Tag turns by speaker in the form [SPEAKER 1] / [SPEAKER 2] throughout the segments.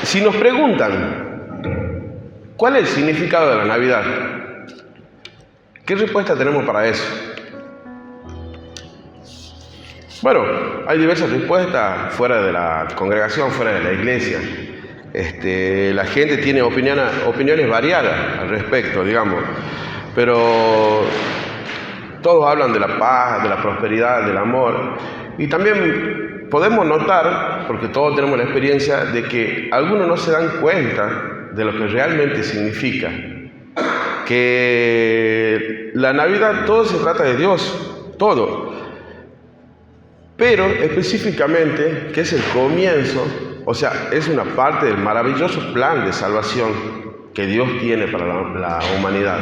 [SPEAKER 1] Si nos preguntan, ¿cuál es el significado de la Navidad? ¿Qué respuesta tenemos para eso? Bueno, hay diversas respuestas fuera de la congregación, fuera de la iglesia. La gente tiene opiniones variadas al respecto, digamos, pero todos hablan de la paz, de la prosperidad, del amor, y también podemos notar, porque todos tenemos la experiencia, de que algunos no se dan cuenta de lo que realmente significa, que la Navidad todo se trata de Dios, todo, pero específicamente que es el comienzo, o sea, es una parte del maravilloso plan de salvación que Dios tiene para la humanidad.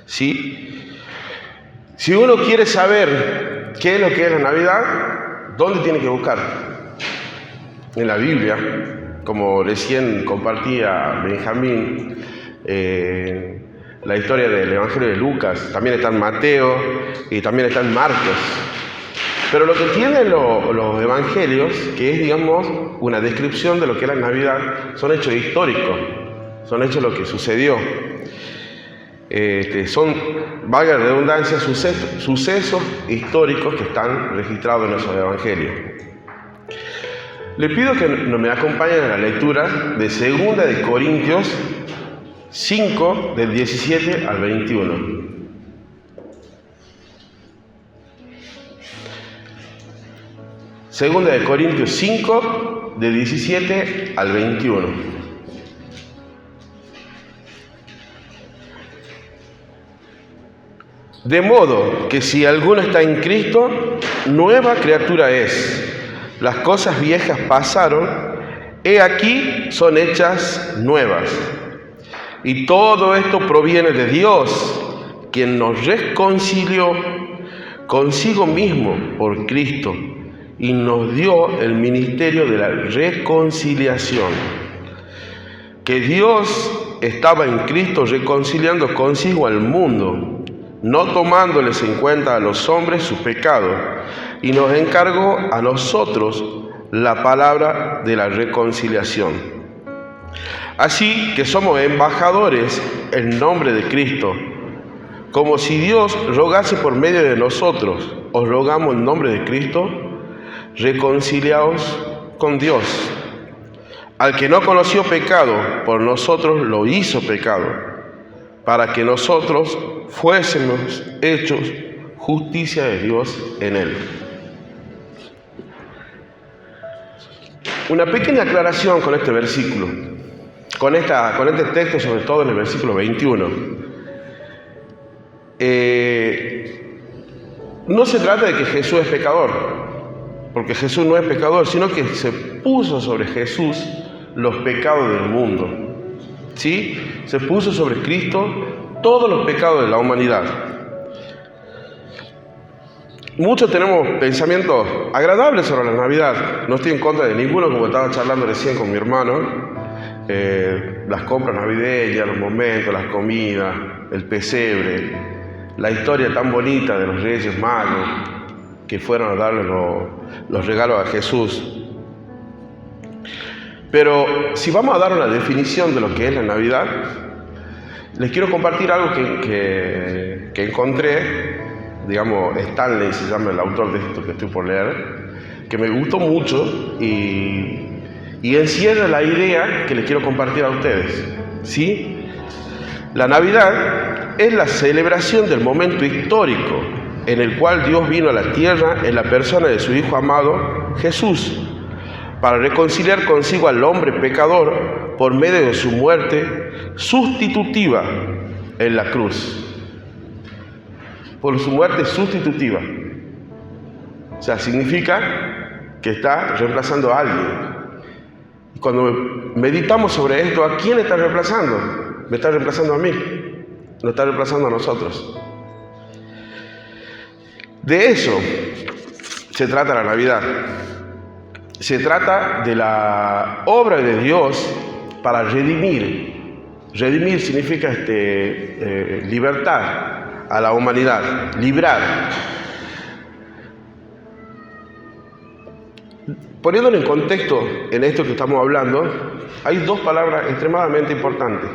[SPEAKER 1] ¿Sí? Si uno quiere saber qué es lo que es la Navidad, ¿dónde tiene que buscar? En la Biblia, como recién compartía Benjamín, la historia del Evangelio de Lucas, también está en Mateo y también está en Marcos. Pero lo que tienen los evangelios, que es, digamos, una descripción de lo que es la Navidad, son hechos históricos, son hechos lo que sucedió. Son, valga la redundancia, sucesos históricos que están registrados en esos evangelios. Le pido que me acompañen a la lectura de 2 de Corintios 5, del 17 al 21. Segunda de Corintios 5, de 17 al 21. De modo que si alguno está en Cristo, nueva criatura es. Las cosas viejas pasaron, he aquí son hechas nuevas. Y todo esto proviene de Dios, quien nos reconcilió consigo mismo por Cristo y nos dio el ministerio de la reconciliación. Que Dios estaba en Cristo reconciliando consigo al mundo, no tomándoles en cuenta a los hombres su pecado, y nos encargó a nosotros la palabra de la reconciliación. Así que somos embajadores en nombre de Cristo, como si Dios rogase por medio de nosotros. Os rogamos en nombre de Cristo, reconciliaos con Dios. Al que no conoció pecado, por nosotros lo hizo pecado, para que nosotros fuésemos hechos justicia de Dios en él. Una pequeña aclaración con este versículo, con este texto, sobre todo en el versículo 21. No se trata de que Jesús es pecador, porque Jesús no es pecador, sino que se puso sobre Jesús los pecados del mundo. ¿Sí? Se puso sobre Cristo todos los pecados de la humanidad. Muchos tenemos pensamientos agradables sobre la Navidad. No estoy en contra de ninguno, como estaba charlando recién con mi hermano. Las compras navideñas, los momentos, las comidas, el pesebre, la historia tan bonita de los Reyes Magos que fueron a darle los regalos a Jesús. Pero si vamos a dar una definición de lo que es la Navidad, les quiero compartir algo que encontré. Digamos, Stanley se llama el autor de esto que estoy por leer, que me gustó mucho y encierra la idea que les quiero compartir a ustedes. ¿Sí? La Navidad es la celebración del momento histórico en el cual Dios vino a la tierra en la persona de su Hijo amado, Jesús, para reconciliar consigo al hombre pecador por medio de su muerte sustitutiva en la cruz. Por su muerte sustitutiva. O sea, significa que está reemplazando a alguien. Y cuando meditamos sobre esto, ¿a quién está reemplazando? Me está reemplazando a mí. Nos está reemplazando a nosotros. De eso se trata la Navidad. Se trata de la obra de Dios para redimir. Redimir significa libertad a la humanidad, librar. Poniéndolo en contexto en esto que estamos hablando, hay dos palabras extremadamente importantes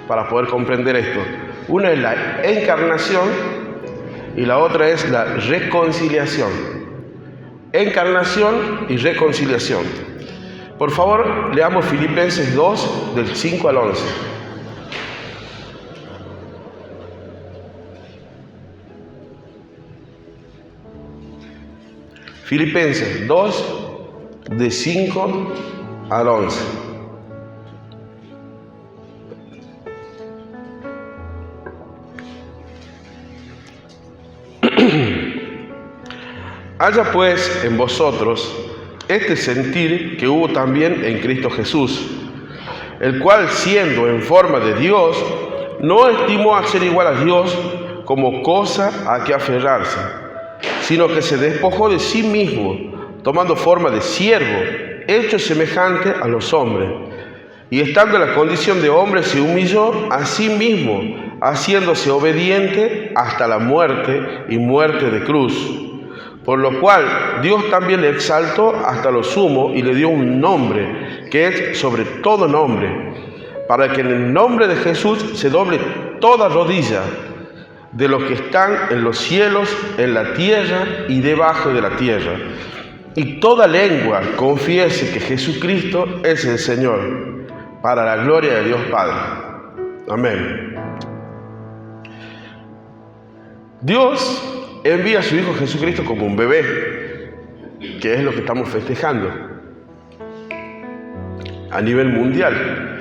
[SPEAKER 1] para poder comprender esto. Una es la encarnación y la otra es la reconciliación. Encarnación y reconciliación. Por favor, leamos Filipenses 2, del 5 al 11. Filipenses 2, de 5 al 11. Haya pues en vosotros este sentir que hubo también en Cristo Jesús, el cual, siendo en forma de Dios, no estimó a ser igual a Dios como cosa a que aferrarse, sino que se despojó de sí mismo, tomando forma de siervo, hecho semejante a los hombres. Y estando en la condición de hombre, se humilló a sí mismo, haciéndose obediente hasta la muerte y muerte de cruz. Por lo cual Dios también le exaltó hasta lo sumo y le dio un nombre, que es sobre todo nombre, para que en el nombre de Jesús se doble toda rodilla, de los que están en los cielos, en la tierra y debajo de la tierra, y toda lengua confiese que Jesucristo es el Señor, para la gloria de Dios Padre. Amén. Dios envía a su Hijo Jesucristo como un bebé, que es lo que estamos festejando a nivel mundial,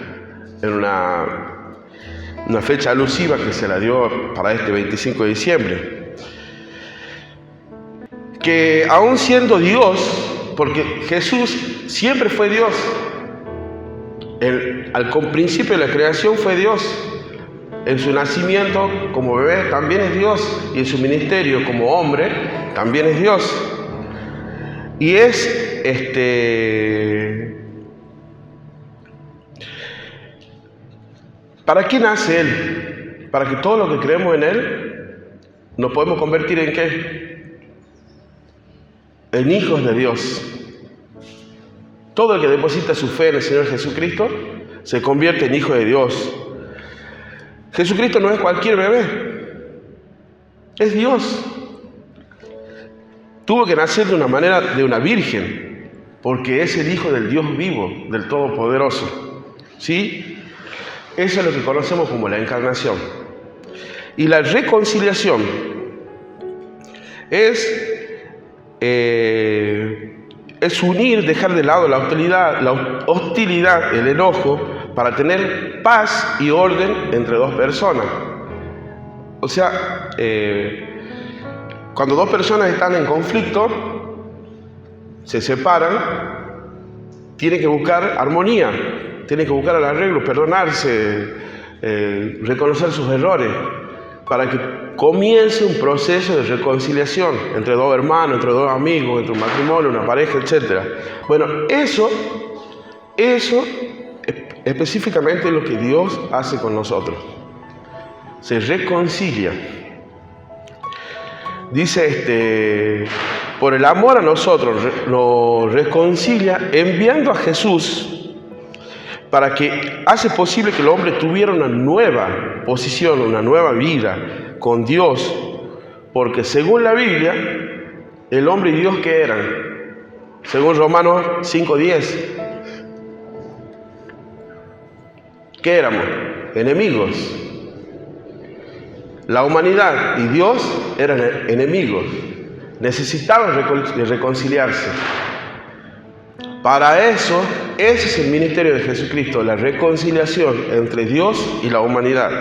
[SPEAKER 1] en una fecha alusiva que se la dio para este 25 de diciembre. Que aún siendo Dios, porque Jesús siempre fue Dios, al principio de la creación fue Dios, en su nacimiento como bebé también es Dios, y en su ministerio como hombre también es Dios. Y es ¿para qué nace Él? Para que todo lo que creemos en Él nos podemos convertir ¿en qué? En hijos de Dios. Todo el que deposita su fe en el Señor Jesucristo se convierte en hijo de Dios. Jesucristo no es cualquier bebé, es Dios. Tuvo que nacer de una manera de una virgen, porque es el Hijo del Dios vivo, del Todopoderoso. ¿Sí? Eso es lo que conocemos como la encarnación. Y la reconciliación es unir, dejar de lado la hostilidad, el enojo, para tener paz y orden entre dos personas. O sea, cuando dos personas están en conflicto, se separan, tienen que buscar armonía, tienen que buscar el arreglo, perdonarse, reconocer sus errores, para que comience un proceso de reconciliación entre dos hermanos, entre dos amigos, entre un matrimonio, una pareja, etc. Bueno, eso específicamente es lo que Dios hace con nosotros. Se reconcilia. Dice, por el amor a nosotros nos reconcilia enviando a Jesús, para que hace posible que el hombre tuviera una nueva posición, una nueva vida con Dios, porque según la Biblia, el hombre y Dios, ¿qué eran? Según Romanos 5:10, ¿qué éramos? Enemigos. La humanidad y Dios eran enemigos, necesitaban reconciliarse. Para eso, ese es el ministerio de Jesucristo, la reconciliación entre Dios y la humanidad.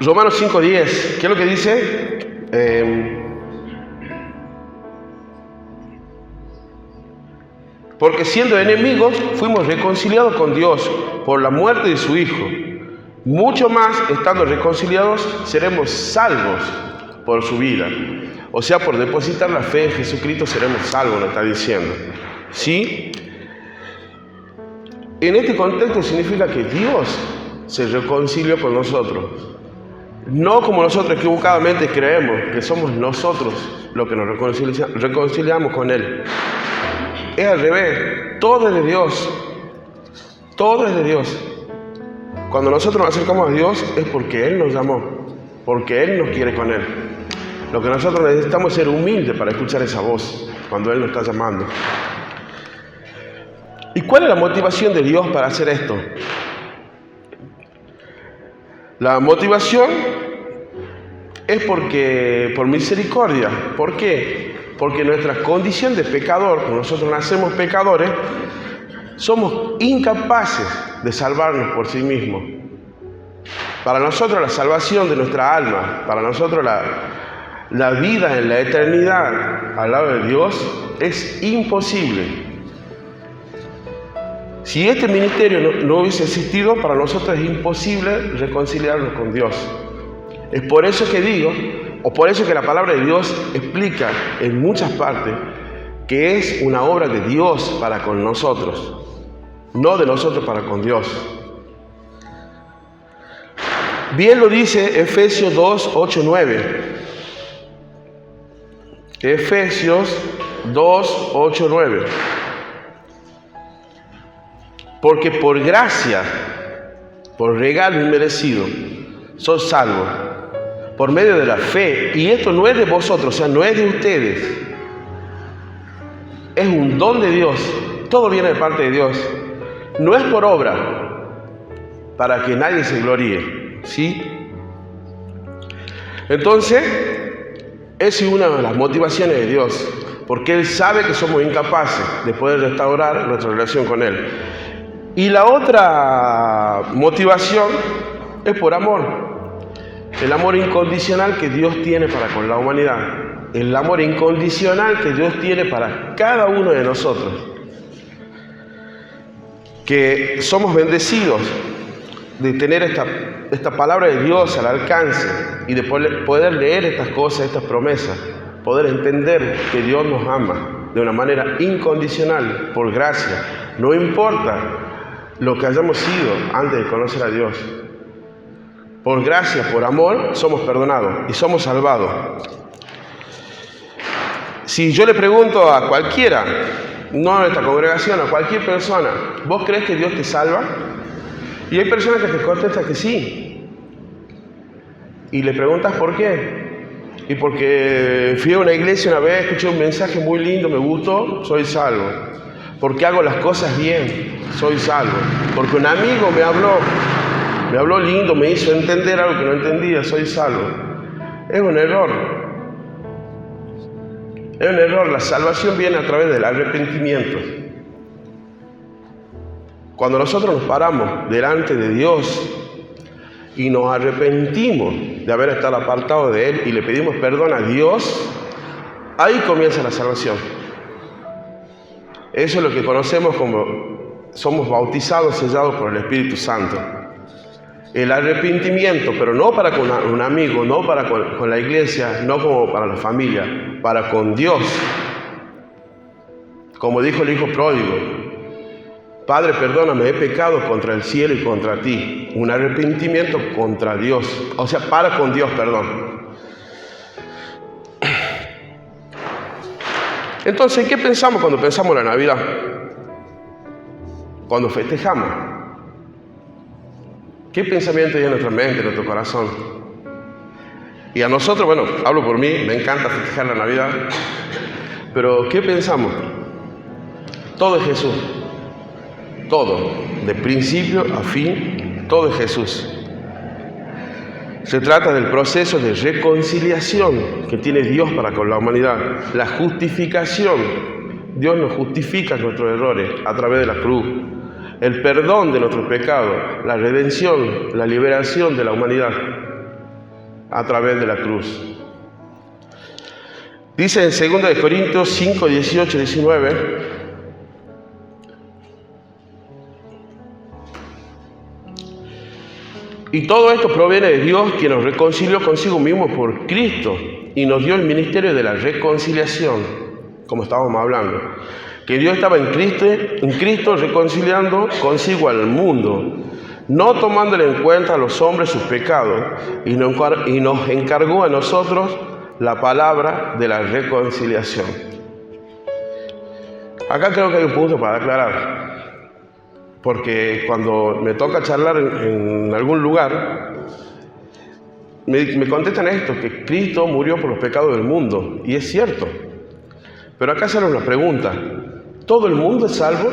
[SPEAKER 1] Romanos 5:10, ¿qué es lo que dice? Porque siendo enemigos, fuimos reconciliados con Dios por la muerte de su Hijo. Mucho más, estando reconciliados, seremos salvos por su vida. O sea, por depositar la fe en Jesucristo seremos salvos, nos está diciendo. ¿Sí? En este contexto significa que Dios se reconcilió con nosotros. No como nosotros equivocadamente creemos que somos nosotros los que nos reconciliamos con Él. Es al revés, todo es de Dios. Todo es de Dios. Cuando nosotros nos acercamos a Dios es porque Él nos llamó, porque Él nos quiere con Él. Lo que nosotros necesitamos es ser humildes para escuchar esa voz cuando Él nos está llamando. ¿Y cuál es la motivación de Dios para hacer esto? La motivación es por misericordia. ¿Por qué? Porque nuestra condición de pecador, cuando nosotros nacemos pecadores, somos incapaces de salvarnos por sí mismos. Para nosotros la salvación de nuestra alma, para nosotros la vida en la eternidad al lado de Dios es imposible. Si este ministerio no hubiese existido, para nosotros es imposible reconciliarnos con Dios. Es por eso que digo, o por eso que la palabra de Dios explica en muchas partes que es una obra de Dios para con nosotros, no de nosotros para con Dios. Bien lo dice Efesios 2, 8, 9. Efesios 2, 8, 9. Porque por gracia, por regalo inmerecido, sos salvos, por medio de la fe. Y esto no es de vosotros, o sea, no es de ustedes. Es un don de Dios. Todo viene de parte de Dios. No es por obra, para que nadie se gloríe. ¿Sí? Entonces, esa es una de las motivaciones de Dios, porque Él sabe que somos incapaces de poder restaurar nuestra relación con Él. Y la otra motivación es por amor. El amor incondicional que Dios tiene para con la humanidad. El amor incondicional que Dios tiene para cada uno de nosotros. Que somos bendecidos de tener esta palabra de Dios al alcance y de poder leer estas cosas, estas promesas. Poder entender que Dios nos ama de una manera incondicional, por gracia. No importa lo que hayamos sido antes de conocer a Dios. Por gracia, por amor, somos perdonados y somos salvados. Si yo le pregunto a cualquiera, no a esta congregación, a cualquier persona, ¿vos crees que Dios te salva? Y hay personas que te contestan que sí. Y le preguntas por qué. Y porque fui a una iglesia una vez, escuché un mensaje muy lindo, me gustó, soy salvo. Porque hago las cosas bien, soy salvo. Porque un amigo me habló lindo, me hizo entender algo que no entendía, soy salvo. Es un error. Es un error. La salvación viene a través del arrepentimiento. Cuando nosotros nos paramos delante de Dios y nos arrepentimos de haber estado apartados de Él y le pedimos perdón a Dios, ahí comienza la salvación. Eso es lo que conocemos como somos bautizados, sellados por el Espíritu Santo. El arrepentimiento, pero no para con un amigo, no para con la iglesia, no como para la familia, para con Dios. Como dijo el hijo pródigo, Padre, perdóname, he pecado contra el cielo y contra ti. Un arrepentimiento contra Dios, o sea, para con Dios, perdón. Entonces, ¿qué pensamos cuando pensamos en la Navidad? Cuando festejamos. ¿Qué pensamiento hay en nuestra mente, en nuestro corazón? Y a nosotros, bueno, hablo por mí, me encanta festejar la Navidad, pero ¿qué pensamos? Todo es Jesús. Todo, de principio a fin, todo es Jesús. Se trata del proceso de reconciliación que tiene Dios para con la humanidad. La justificación. Dios nos justifica nuestros errores a través de la cruz. El perdón de nuestros pecados. La redención, la liberación de la humanidad a través de la cruz. Dice en 2 Corintios 5, 18, 19... Y todo esto proviene de Dios, quien nos reconcilió consigo mismo por Cristo y nos dio el ministerio de la reconciliación, como estábamos hablando. Que Dios estaba en Cristo reconciliando consigo al mundo, no tomándole en cuenta a los hombres sus pecados, y nos encargó a nosotros la palabra de la reconciliación. Acá creo que hay un punto para aclarar, porque cuando me toca charlar en algún lugar, me contestan esto, que Cristo murió por los pecados del mundo, y es cierto. Pero acá sale una pregunta: ¿todo el mundo es salvo?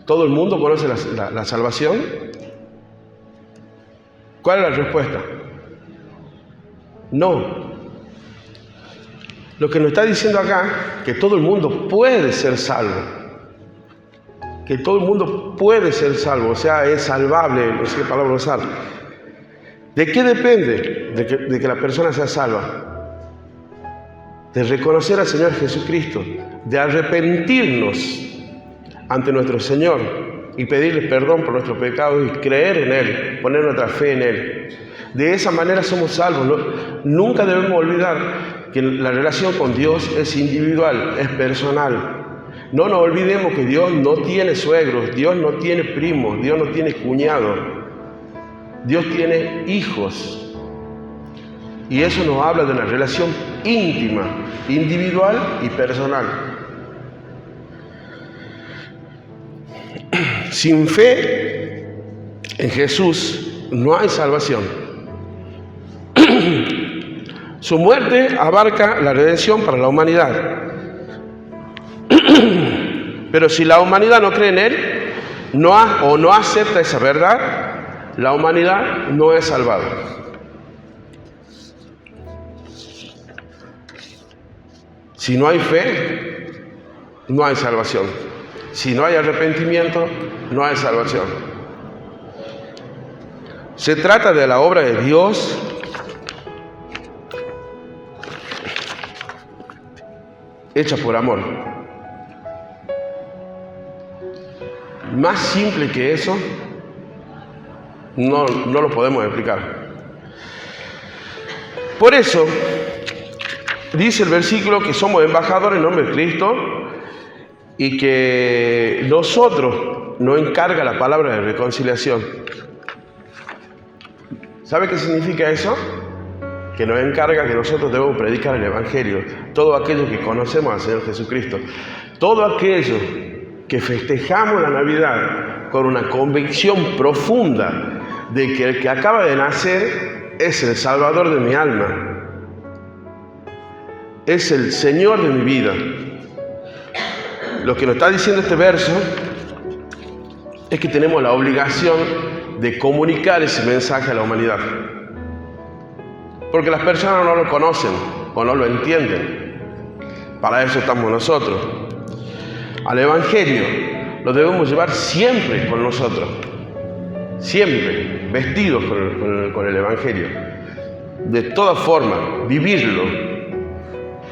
[SPEAKER 1] ¿Todo el mundo conoce la salvación? ¿Cuál es la respuesta? No. Lo que nos está diciendo acá, que todo el mundo puede ser salvo. Que todo el mundo puede ser salvo, o sea, es salvable, no sé qué palabra usar. ¿De qué depende de que la persona sea salva? De reconocer al Señor Jesucristo, de arrepentirnos ante nuestro Señor y pedirle perdón por nuestros pecados y creer en Él, poner nuestra fe en Él. De esa manera somos salvos, ¿no? Nunca debemos olvidar que la relación con Dios es individual, es personal. No nos olvidemos que Dios no tiene suegros, Dios no tiene primos, Dios no tiene cuñados, Dios tiene hijos. Y eso nos habla de una relación íntima, individual y personal. Sin fe en Jesús no hay salvación. Su muerte abarca la redención para la humanidad. Pero si la humanidad no cree en Él, no acepta esa verdad, la humanidad no es salvada. Si no hay fe, no hay salvación. Si no hay arrepentimiento, no hay salvación. Se trata de la obra de Dios hecha por amor. Más simple que eso, no lo podemos explicar. Por eso, dice el versículo que somos embajadores en nombre de Cristo y que nosotros nos encarga la palabra de reconciliación. ¿Sabe qué significa eso? Que nos encarga que nosotros debemos predicar el Evangelio. Todo aquello que conocemos al Señor Jesucristo. Todo aquello que festejamos la Navidad con una convicción profunda de que el que acaba de nacer es el Salvador de mi alma. Es el Señor de mi vida. Lo que nos está diciendo este verso es que tenemos la obligación de comunicar ese mensaje a la humanidad. Porque las personas no lo conocen o no lo entienden. Para eso estamos nosotros. Al Evangelio lo debemos llevar siempre con nosotros. Siempre vestidos con el Evangelio. De todas formas, vivirlo.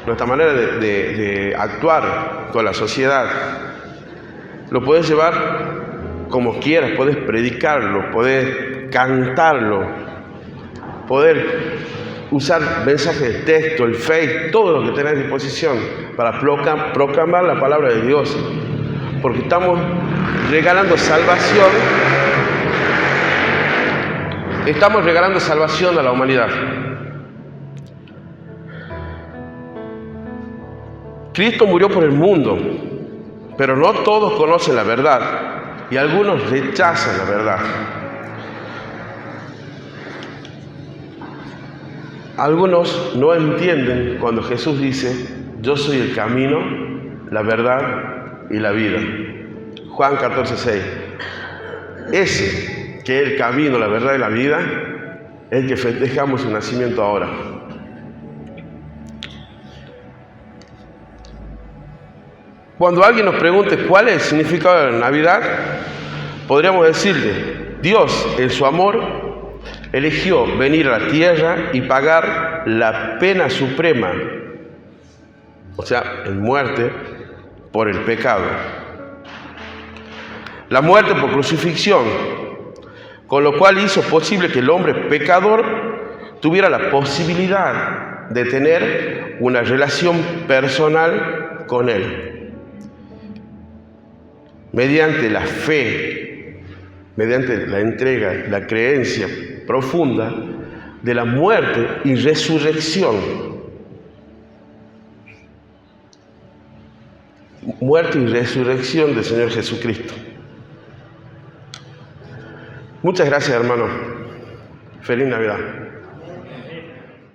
[SPEAKER 1] Nuestra manera de actuar con la sociedad. Lo puedes llevar como quieras, puedes predicarlo, puedes cantarlo, poder usar mensajes de texto, el Face, todo lo que tenés a disposición para proclamar la palabra de Dios, porque estamos regalando salvación, a la humanidad. Cristo murió por el mundo, pero no todos conocen la verdad y algunos rechazan la verdad. Algunos no entienden cuando Jesús dice: yo soy el camino, la verdad y la vida. Juan 14:6. Ese que es el camino, la verdad y la vida, es el que festejamos su nacimiento ahora. Cuando alguien nos pregunte cuál es el significado de la Navidad, podríamos decirle: Dios, en su amor, eligió venir a la tierra y pagar la pena suprema, o sea, en muerte por el pecado. La muerte por crucifixión, con lo cual hizo posible que el hombre pecador tuviera la posibilidad de tener una relación personal con Él. Mediante la fe mediante la entrega, la creencia profunda de la muerte y resurrección. Muerte y resurrección del Señor Jesucristo. Muchas gracias, hermano. Feliz Navidad.